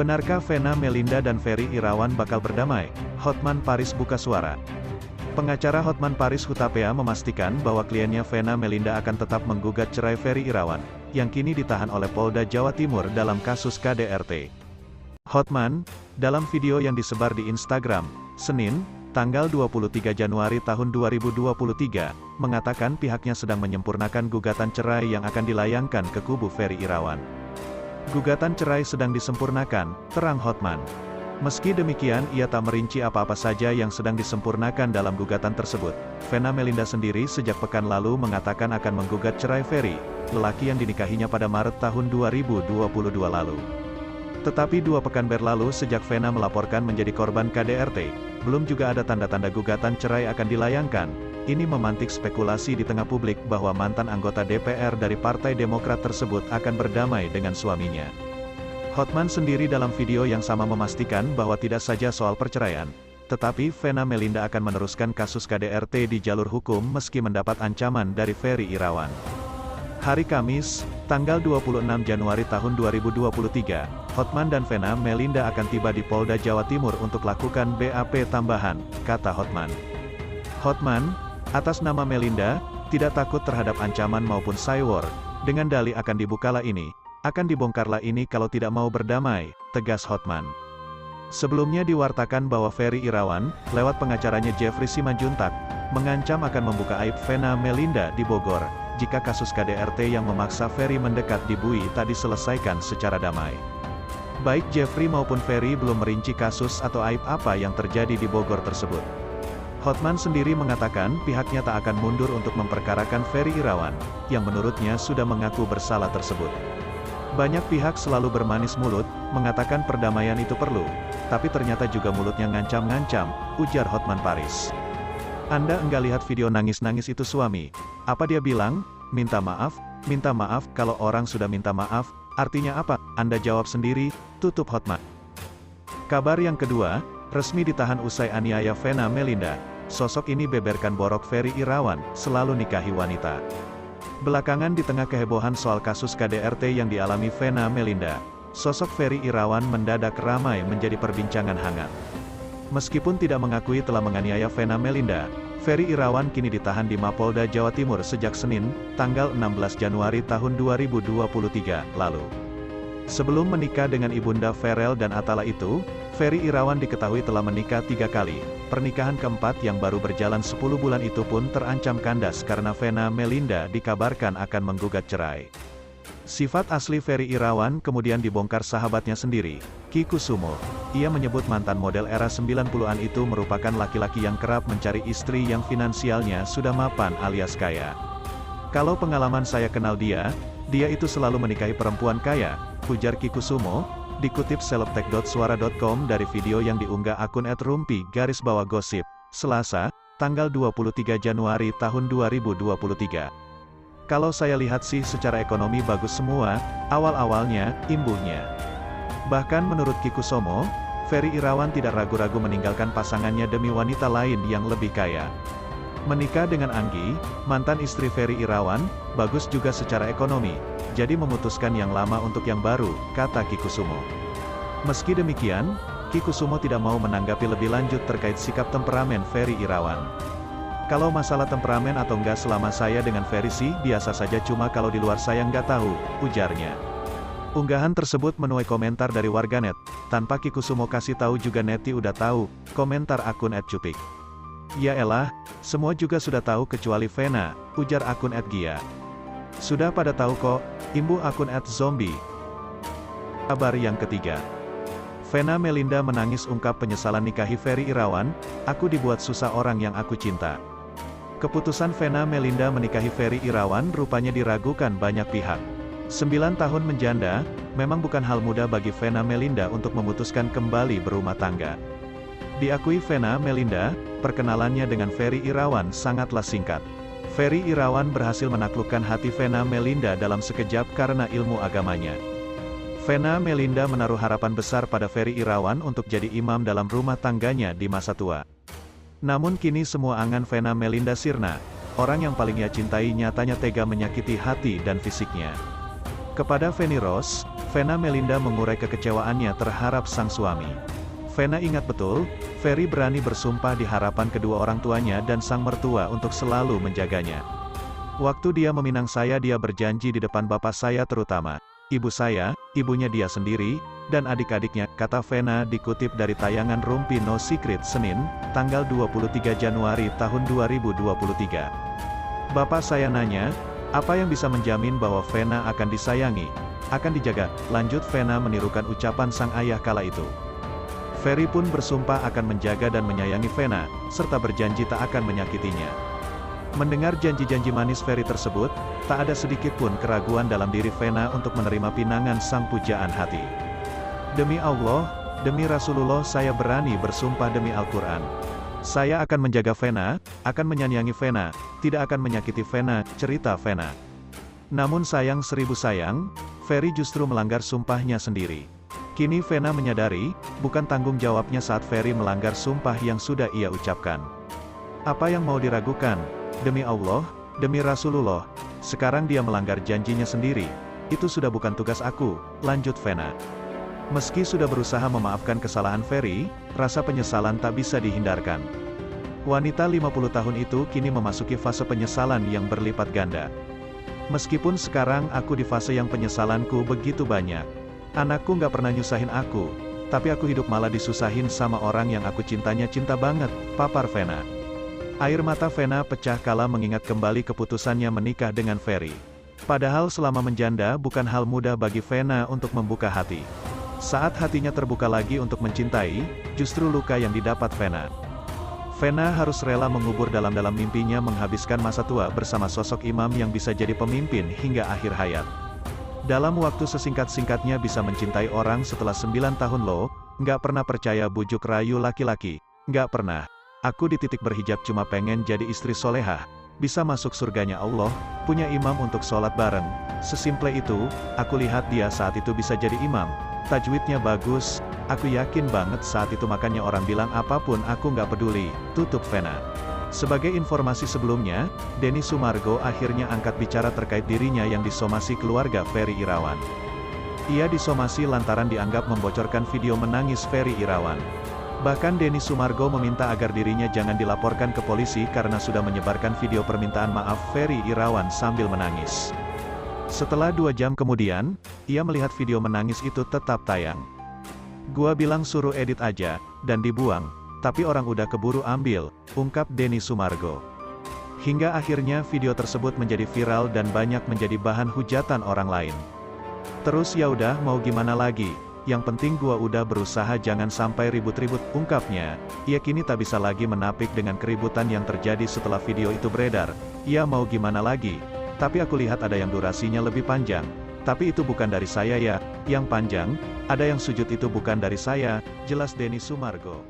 Benarkah Vena Melinda dan Ferry Irawan bakal berdamai? Hotman Paris buka suara. Pengacara Hotman Paris Hutapea memastikan bahwa kliennya Vena Melinda akan tetap menggugat cerai Ferry Irawan, yang kini ditahan oleh Polda Jawa Timur dalam kasus KDRT. Hotman, dalam video yang disebar di Instagram, Senin, tanggal 23 Januari tahun 2023, mengatakan pihaknya sedang menyempurnakan gugatan cerai yang akan dilayangkan ke kubu Ferry Irawan. Gugatan cerai sedang disempurnakan, terang Hotman. Meski demikian, ia tak merinci apa-apa saja yang sedang disempurnakan dalam gugatan tersebut. Vena Melinda sendiri sejak pekan lalu mengatakan akan menggugat cerai Ferry, lelaki yang dinikahinya pada Maret tahun 2022 lalu. Tetapi 2 pekan berlalu sejak Vena melaporkan menjadi korban KDRT, belum juga ada tanda-tanda gugatan cerai akan dilayangkan. Ini memantik spekulasi di tengah publik bahwa mantan anggota DPR dari Partai Demokrat tersebut akan berdamai dengan suaminya. Hotman sendiri dalam video yang sama memastikan bahwa tidak saja soal perceraian, tetapi Vena Melinda akan meneruskan kasus KDRT di jalur hukum meski mendapat ancaman dari Ferry Irawan. Hari Kamis, tanggal 26 Januari tahun 2023, Hotman dan Vena Melinda akan tiba di Polda Jawa Timur untuk lakukan BAP tambahan, kata Hotman. Hotman, atas nama Melinda, tidak takut terhadap ancaman maupun cywar, dengan dalih akan dibukalah ini, akan dibongkarlah ini kalau tidak mau berdamai, tegas Hotman. Sebelumnya diwartakan bahwa Ferry Irawan, lewat pengacaranya Jeffrey Simanjuntak, mengancam akan membuka aib Vena Melinda di Bogor, jika kasus KDRT yang memaksa Ferry mendekat di Bui tak diselesaikan secara damai. Baik Jeffrey maupun Ferry belum merinci kasus atau aib apa yang terjadi di Bogor tersebut. Hotman sendiri mengatakan pihaknya tak akan mundur untuk memperkarakan Ferry Irawan, yang menurutnya sudah mengaku bersalah tersebut. Banyak pihak selalu bermanis mulut, mengatakan perdamaian itu perlu, tapi ternyata juga mulutnya ngancam-ngancam, ujar Hotman Paris. Anda enggak lihat video nangis-nangis itu suami? Apa dia bilang? Minta maaf, kalau orang sudah minta maaf, artinya apa? Anda jawab sendiri, tutup Hotman. Kabar yang kedua, resmi ditahan usai aniaya Vena Melinda. Sosok ini beberkan borok Ferry Irawan, selalu nikahi wanita. Belakangan di tengah kehebohan soal kasus KDRT yang dialami Vena Melinda, sosok Ferry Irawan mendadak ramai menjadi perbincangan hangat. Meskipun tidak mengakui telah menganiaya Vena Melinda, Ferry Irawan kini ditahan di Mapolda Jawa Timur sejak Senin, tanggal 16 Januari tahun 2023 lalu. Sebelum menikah dengan ibunda Ferel dan Atala itu, Ferry Irawan diketahui telah menikah 3 kali. Pernikahan keempat yang baru berjalan 10 bulan itu pun terancam kandas karena Vena Melinda dikabarkan akan menggugat cerai. Sifat asli Ferry Irawan kemudian dibongkar sahabatnya sendiri, Ki Kusumo. Ia menyebut mantan model era 90-an itu merupakan laki-laki yang kerap mencari istri yang finansialnya sudah mapan alias kaya. Kalau pengalaman saya kenal dia itu selalu menikahi perempuan kaya, ujar Ki Kusumo, dikutip selebtek.suara.com dari video yang diunggah akun @rumpi_gosip, Selasa, tanggal 23 Januari tahun 2023. Kalau saya lihat sih secara ekonomi bagus semua, awal-awalnya, imbuhnya. Bahkan menurut Ki Kusumo, Ferry Irawan tidak ragu-ragu meninggalkan pasangannya demi wanita lain yang lebih kaya. Menikah dengan Anggi, mantan istri Ferry Irawan, bagus juga secara ekonomi, jadi memutuskan yang lama untuk yang baru, kata Ki Kusumo. Meski demikian, Ki Kusumo tidak mau menanggapi lebih lanjut terkait sikap temperamen Ferry Irawan. Kalau masalah temperamen atau enggak selama saya dengan Ferry sih biasa saja, cuma kalau di luar saya nggak tahu, ujarnya. Unggahan tersebut menuai komentar dari warganet, tanpa Ki Kusumo kasih tahu juga neti udah tahu, komentar akun @cupik. Ya elah, semua juga sudah tahu kecuali Vena, ujar akun @gia. Sudah pada tahu kok, imbuh akun @zombie. Kabar yang ketiga. Vena Melinda menangis ungkap penyesalan nikahi Ferry Irawan, aku dibuat susah orang yang aku cinta. Keputusan Vena Melinda menikahi Ferry Irawan rupanya diragukan banyak pihak. 9 tahun menjanda, memang bukan hal mudah bagi Vena Melinda untuk memutuskan kembali berumah tangga. Diakui Vena Melinda, perkenalannya dengan Ferry Irawan sangatlah singkat. Ferry Irawan berhasil menaklukkan hati Vena Melinda dalam sekejap karena ilmu agamanya. Vena Melinda menaruh harapan besar pada Ferry Irawan untuk jadi imam dalam rumah tangganya di masa tua. Namun kini semua angan Vena Melinda sirna, orang yang paling ia cintai nyatanya tega menyakiti hati dan fisiknya. Kepada Feni Rose, Vena Melinda mengurai kekecewaannya terhadap sang suami. Vena ingat betul, Ferry berani bersumpah di hadapan kedua orang tuanya dan sang mertua untuk selalu menjaganya. Waktu dia meminang saya, dia berjanji di depan bapak saya terutama ibu saya, ibunya dia sendiri, dan adik-adiknya, kata Vena dikutip dari tayangan Rumpi No Secret Senin, tanggal 23 Januari tahun 2023. Bapak saya nanya, apa yang bisa menjamin bahwa Vena akan disayangi, akan dijaga, lanjut Vena menirukan ucapan sang ayah kala itu. Ferry pun bersumpah akan menjaga dan menyayangi Vena, serta berjanji tak akan menyakitinya. Mendengar janji-janji manis Ferry tersebut, tak ada sedikit pun keraguan dalam diri Vena untuk menerima pinangan sang pujaan hati. Demi Allah, demi Rasulullah, saya berani bersumpah demi Al-Quran. Saya akan menjaga Vena, akan menyayangi Vena, tidak akan menyakiti Vena, cerita Vena. Namun sayang seribu sayang, Ferry justru melanggar sumpahnya sendiri. Kini Vena menyadari, bukan tanggung jawabnya saat Ferry melanggar sumpah yang sudah ia ucapkan. Apa yang mau diragukan? Demi Allah, demi Rasulullah, sekarang dia melanggar janjinya sendiri. Itu sudah bukan tugas aku, lanjut Vena. Meski sudah berusaha memaafkan kesalahan Ferry, rasa penyesalan tak bisa dihindarkan. Wanita 50 tahun itu kini memasuki fase penyesalan yang berlipat ganda. Meskipun sekarang aku di fase yang penyesalanku begitu banyak. Anakku gak pernah nyusahin aku, tapi aku hidup malah disusahin sama orang yang aku cintanya cinta banget, papar Vena. Air mata Vena pecah kala mengingat kembali keputusannya menikah dengan Ferry. Padahal selama menjanda bukan hal mudah bagi Vena untuk membuka hati. Saat hatinya terbuka lagi untuk mencintai, justru luka yang didapat Vena. Vena harus rela mengubur dalam-dalam mimpinya menghabiskan masa tua bersama sosok imam yang bisa jadi pemimpin hingga akhir hayat. Dalam waktu sesingkat-singkatnya bisa mencintai orang setelah 9 tahun loh, nggak pernah percaya bujuk rayu laki-laki, nggak pernah. Aku di titik berhijab cuma pengen jadi istri solehah, bisa masuk surganya Allah, punya imam untuk sholat bareng. Sesimple itu, aku lihat dia saat itu bisa jadi imam. Tajwidnya bagus, aku yakin banget saat itu makanya orang bilang apapun aku nggak peduli, tutup Vena. Sebagai informasi sebelumnya, Denny Sumargo akhirnya angkat bicara terkait dirinya yang disomasi keluarga Ferry Irawan. Ia disomasi lantaran dianggap membocorkan video menangis Ferry Irawan. Bahkan Denny Sumargo meminta agar dirinya jangan dilaporkan ke polisi karena sudah menyebarkan video permintaan maaf Ferry Irawan sambil menangis. Setelah 2 jam kemudian, ia melihat video menangis itu tetap tayang. Gua bilang suruh edit aja, dan dibuang, tapi orang udah keburu ambil, ungkap Denny Sumargo. Hingga akhirnya video tersebut menjadi viral dan banyak menjadi bahan hujatan orang lain. Terus ya udah mau gimana lagi? Yang penting gua udah berusaha jangan sampai ribut-ribut, ungkapnya. Ia kini tak bisa lagi menapik dengan keributan yang terjadi setelah video itu beredar. Ya mau gimana lagi? Tapi aku lihat ada yang durasinya lebih panjang. Tapi itu bukan dari saya ya, yang panjang, ada yang sujud itu bukan dari saya, jelas Denny Sumargo.